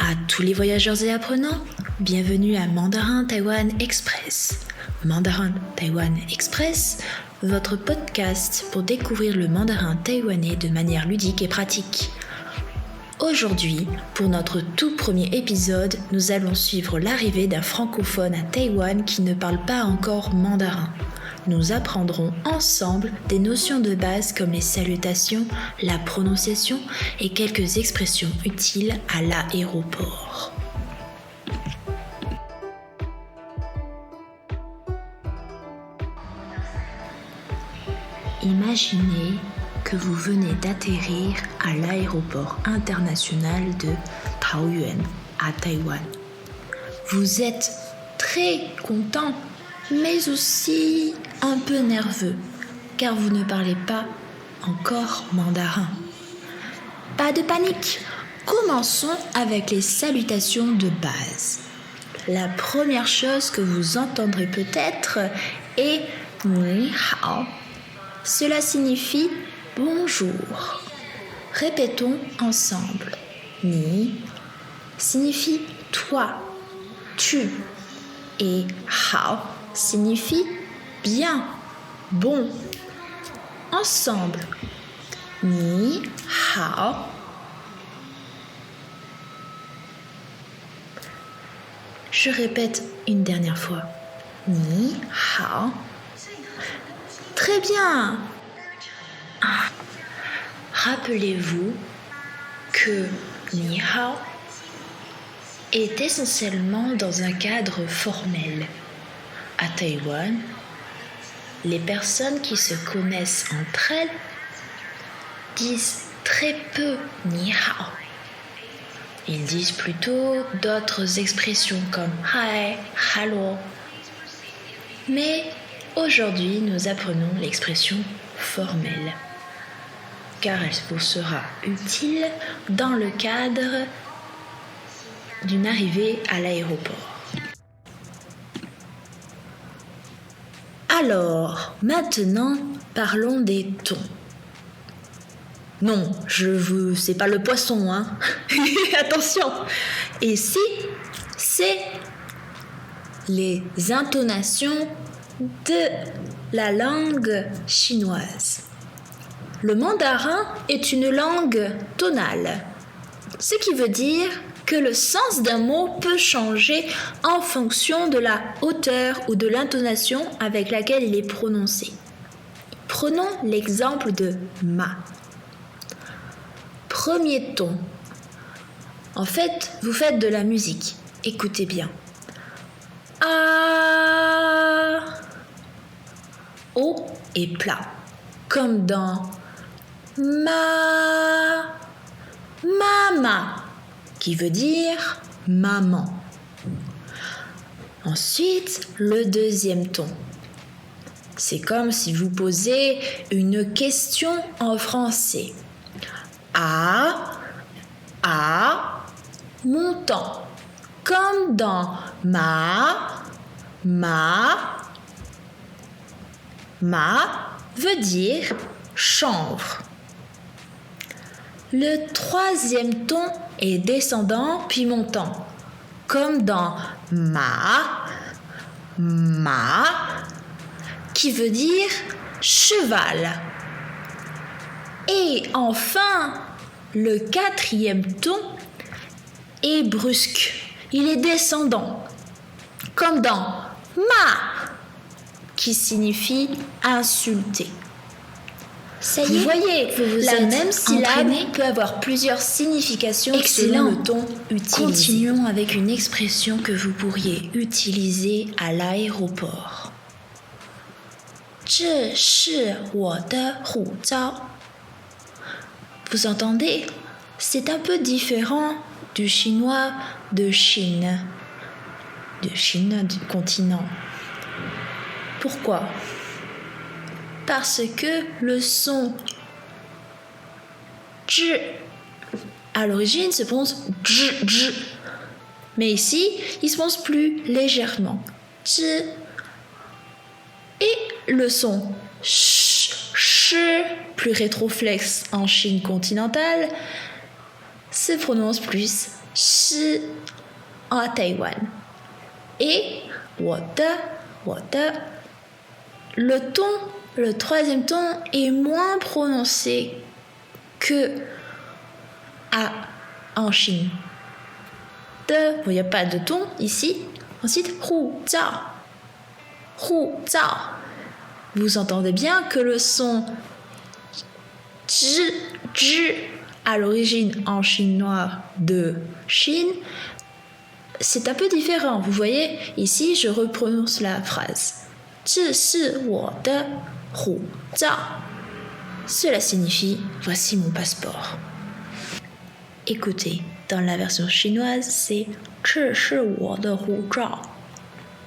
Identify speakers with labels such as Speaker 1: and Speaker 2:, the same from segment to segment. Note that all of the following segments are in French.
Speaker 1: À tous les voyageurs et apprenants, bienvenue à Mandarin Taïwan Express. Mandarin Taïwan Express, votre podcast pour découvrir le mandarin taïwanais de manière ludique et pratique. Aujourd'hui, pour notre tout premier épisode, nous allons suivre l'arrivée d'un francophone à Taïwan qui ne parle pas encore mandarin. Nous apprendrons ensemble des notions de base comme les salutations, la prononciation et quelques expressions utiles à l'aéroport. Imaginez que vous venez d'atterrir à l'aéroport international de Taoyuan à Taïwan. Vous êtes très content, mais aussi un peu nerveux, car vous ne parlez pas encore mandarin. Pas de panique, commençons avec les salutations de base. La première chose que vous entendrez peut-être est « Ni hao ». Cela signifie « bonjour ». Répétons ensemble. « Ni » signifie « toi »,« tu » et « hao » signifie « bien »,« bon ». Ensemble. « Ni hao ». Je répète une dernière fois. « Ni hao ». Très bien. Rappelez-vous que Ni hao est essentiellement dans un cadre formel. À Taïwan, les personnes qui se connaissent entre elles disent très peu Ni hao. Ils disent plutôt d'autres expressions comme Hi, Hello. Mais aujourd'hui, nous apprenons l'expression formelle, car elle vous sera utile dans le cadre d'une arrivée à l'aéroport. Alors, maintenant, parlons des tons. Non, c'est pas le poisson, hein. Attention. Ici, c'est les intonations de la langue chinoise. Le mandarin est une langue tonale, ce qui veut dire que le sens d'un mot peut changer en fonction de la hauteur ou de l'intonation avec laquelle il est prononcé. Prenons l'exemple de ma. Premier ton. En fait, vous faites de la musique. Écoutez bien. A. Haut et plat. Comme dans mama, qui veut dire maman. Ensuite, le deuxième ton. C'est comme si vous posez une question en français. Montant. Comme dans ma veut dire chambre. Le troisième ton est descendant puis montant, comme dans ma, qui veut dire cheval. Et enfin, le quatrième ton est brusque. Il est descendant, comme dans ma, qui signifie insulter. Ça y est, vous voyez, la même syllabe peut avoir plusieurs significations selon le ton utilisé. Continuons avec une expression que vous pourriez utiliser à l'aéroport. 这是我的护照. Vous entendez? C'est un peu différent du chinois de Chine, du continent. Pourquoi? Parce que le son zh à l'origine se prononce zh, mais ici il se prononce plus légèrement zh, et le son sh plus rétroflexe en Chine continentale se prononce plus shi à Taïwan. Et 我的, le troisième ton est moins prononcé que à en Chine. Il n'y a pas de ton ici. Ensuite, 护照. Vous entendez bien que le son zhi à l'origine en chinois de Chine, c'est un peu différent. Vous voyez, ici, je reprononce la phrase. 这是我的护照. Cela signifie voici mon passeport. Écoutez, dans la version chinoise, c'est 这是我的护照.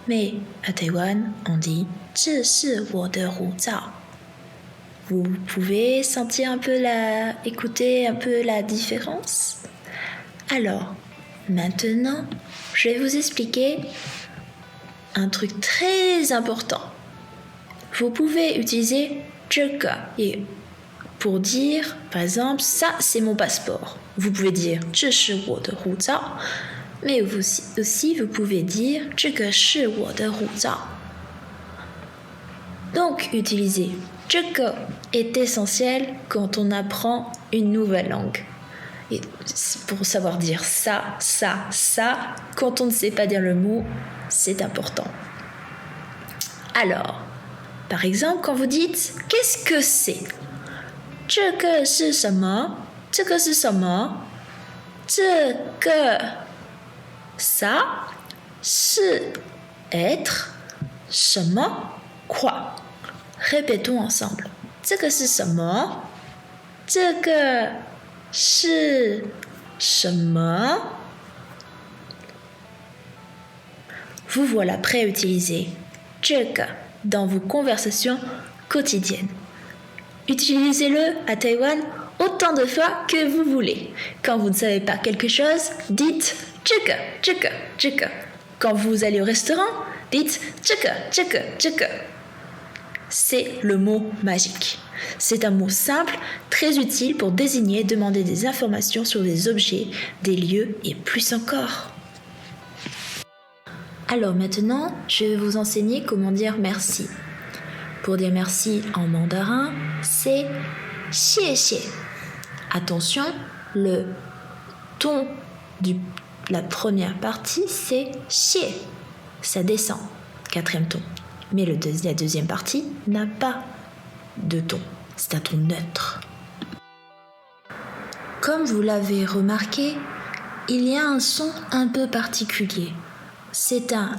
Speaker 1: Mais à Taïwan, on dit 这是我的护照. Vous pouvez sentir écouter un peu la différence? Alors, maintenant, je vais vous expliquer un truc très important. Vous pouvez utiliser 这个 pour dire, par exemple, ça c'est mon passeport. Vous pouvez dire 这是我的护照, mais aussi vous pouvez dire 这个是我的护照. Donc, utiliser 这个 est essentiel quand on apprend une nouvelle langue. Et pour savoir dire ça, quand on ne sait pas dire le mot, c'est important. Alors, par exemple, quand vous dites « qu'est-ce que c'est ?» 这个是什么？这个是什么？这个 ça 是 être 什么 quoi? Répétons ensemble. 这个是什么？这个是什么？ Vous voilà prêt à utiliser 这个 dans vos conversations quotidiennes. Utilisez-le à Taïwan autant de fois que vous voulez. Quand vous ne savez pas quelque chose, dites 这个. Quand vous allez au restaurant, dites 这个. C'est le mot magique. C'est un mot simple, très utile pour désigner, demander des informations sur des objets, des lieux et plus encore. Alors maintenant, je vais vous enseigner comment dire merci. Pour dire merci en mandarin, c'est 谢谢. Attention, le ton de la première partie, c'est 谢. Ça descend, quatrième ton. Mais la deuxième partie n'a pas de ton. C'est un ton neutre. Comme vous l'avez remarqué, il y a un son un peu particulier. C'est un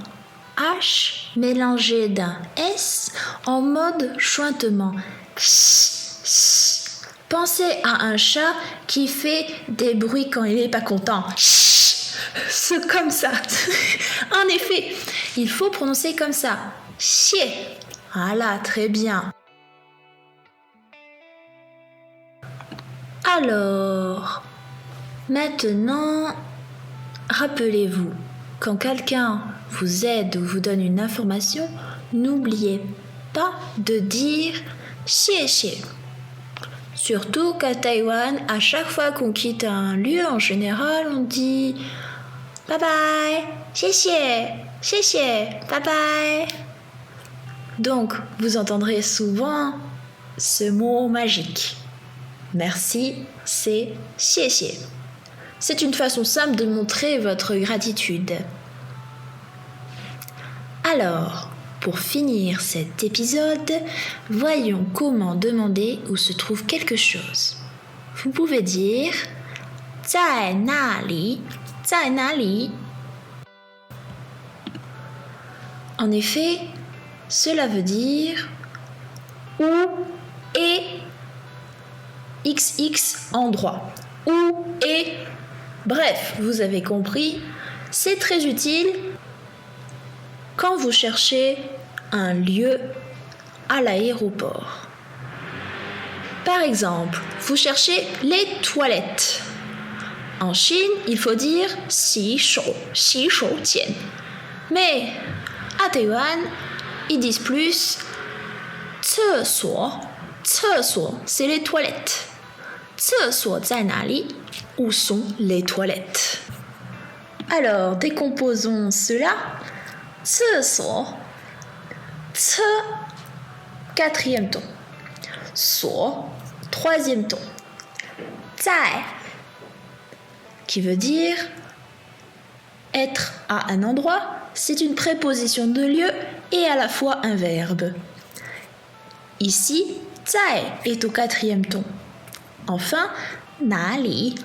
Speaker 1: H mélangé d'un S en mode chuintement. Pensez à un chat qui fait des bruits quand il n'est pas content. C'est comme ça. En effet, il faut prononcer comme ça. 谢. Voilà, très bien. Alors, maintenant, rappelez-vous, quand quelqu'un vous aide ou vous donne une information, n'oubliez pas de dire 谢谢. Surtout qu'à Taïwan, à chaque fois qu'on quitte un lieu, en général, on dit bye bye, 谢谢, bye bye. Donc, vous entendrez souvent ce mot magique. Merci, c'est 谢谢. C'est une façon simple de montrer votre gratitude. Alors, pour finir cet épisode, voyons comment demander où se trouve quelque chose. Vous pouvez dire 在哪里? En effet, cela veut dire où est XX endroit. Où est. Bref, vous avez compris, c'est très utile quand vous cherchez un lieu à l'aéroport. Par exemple, vous cherchez les toilettes. En Chine, il faut dire 洗手间. Mais à Taïwan, ils disent plus 厕所, c'est les toilettes. 厕所在哪里? Où sont les toilettes? Alors, décomposons cela. 厕所 ce quatrième ton. 所 troisième ton. 在 qui veut dire être à un endroit, c'est une préposition de lieu et à la fois un verbe. Ici, 在 est au quatrième ton. Enfin, 哪里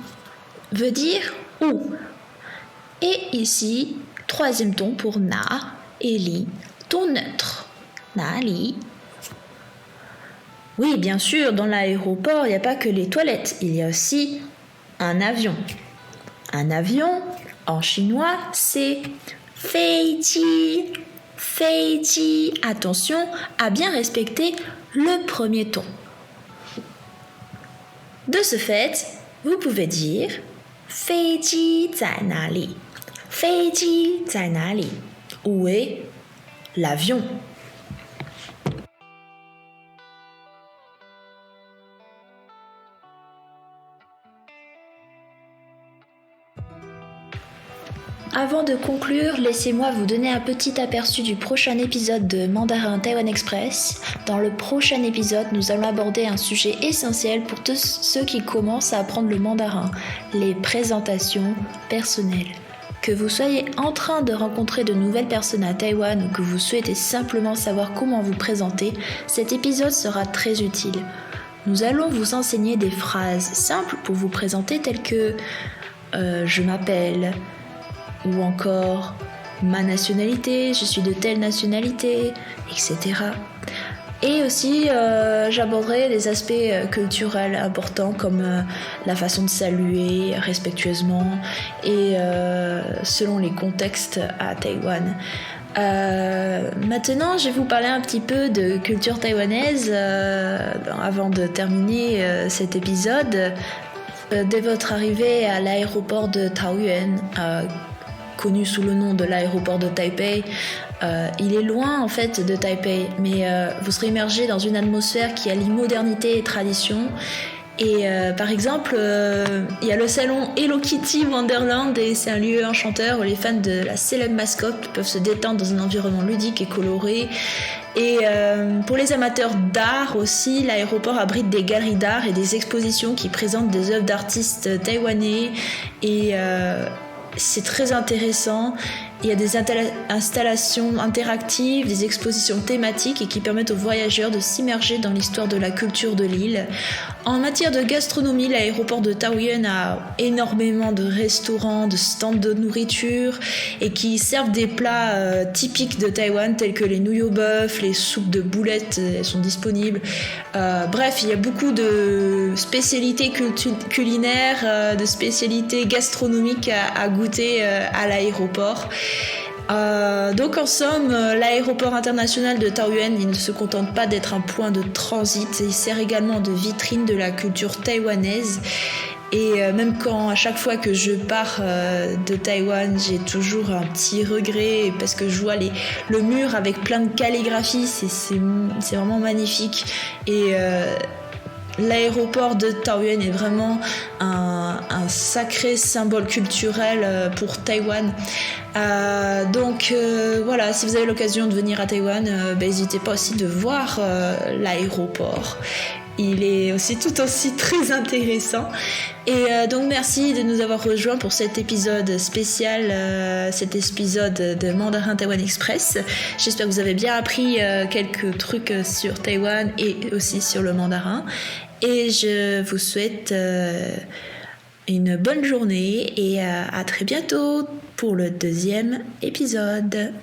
Speaker 1: veut dire où. Et ici, troisième ton pour na et li, ton neutre. 哪里 Oui, bien sûr, dans l'aéroport, il n'y a pas que les toilettes, il y a aussi un avion. Un avion, en chinois, c'est 飞机. 飞机. Attention à bien respecter le premier ton. De ce fait, vous pouvez dire 飞机在哪里? 飞机在哪里? Où est l'avion? Avant de conclure, laissez-moi vous donner un petit aperçu du prochain épisode de Mandarin Taiwan Express. Dans le prochain épisode, nous allons aborder un sujet essentiel pour tous ceux qui commencent à apprendre le mandarin, les présentations personnelles. Que vous soyez en train de rencontrer de nouvelles personnes à Taïwan ou que vous souhaitez simplement savoir comment vous présenter, cet épisode sera très utile. Nous allons vous enseigner des phrases simples pour vous présenter telles que je m'appelle, ou encore ma nationalité, je suis de telle nationalité, etc. Et aussi, j'aborderai des aspects culturels importants comme la façon de saluer respectueusement et selon les contextes à Taïwan. Maintenant, je vais vous parler un petit peu de culture taïwanaise avant de terminer cet épisode. Dès votre arrivée à l'aéroport de Taoyuan, connu sous le nom de l'aéroport de Taipei, il est loin en fait de Taipei, mais vous serez immergé dans une atmosphère qui allie modernité et tradition. Et par exemple, il y a le salon Hello Kitty Wonderland et c'est un lieu enchanteur où les fans de la célèbre mascotte peuvent se détendre dans un environnement ludique et coloré. Et pour les amateurs d'art aussi, l'aéroport abrite des galeries d'art et des expositions qui présentent des œuvres d'artistes taïwanais et c'est très intéressant. Il y a des installations interactives, des expositions thématiques et qui permettent aux voyageurs de s'immerger dans l'histoire de la culture de l'île. En matière de gastronomie, l'aéroport de Taoyuan a énormément de restaurants, de stands de nourriture et qui servent des plats typiques de Taïwan tels que les nouilles au bœuf, les soupes de boulettes sont disponibles. Bref, il y a beaucoup de spécialités culinaires, de spécialités gastronomiques à goûter à l'aéroport. Donc en somme, l'aéroport international de Taoyuan, il ne se contente pas d'être un point de transit, il sert également de vitrine de la culture taïwanaise. Et même quand à chaque fois que je pars de Taïwan, j'ai toujours un petit regret parce que je vois le mur avec plein de calligraphie, c'est vraiment magnifique. Et l'aéroport de Taoyuan est vraiment un sacré symbole culturel pour Taïwan. Donc voilà, si vous avez l'occasion de venir à Taïwan, n'hésitez pas aussi de voir l'aéroport. Il est aussi tout aussi très intéressant. Et donc merci de nous avoir rejoints pour cet épisode spécial, cet épisode de Mandarin Taiwan Express. J'espère que vous avez bien appris quelques trucs sur Taïwan et aussi sur le mandarin. Et je vous souhaite une bonne journée et à très bientôt pour le deuxième épisode.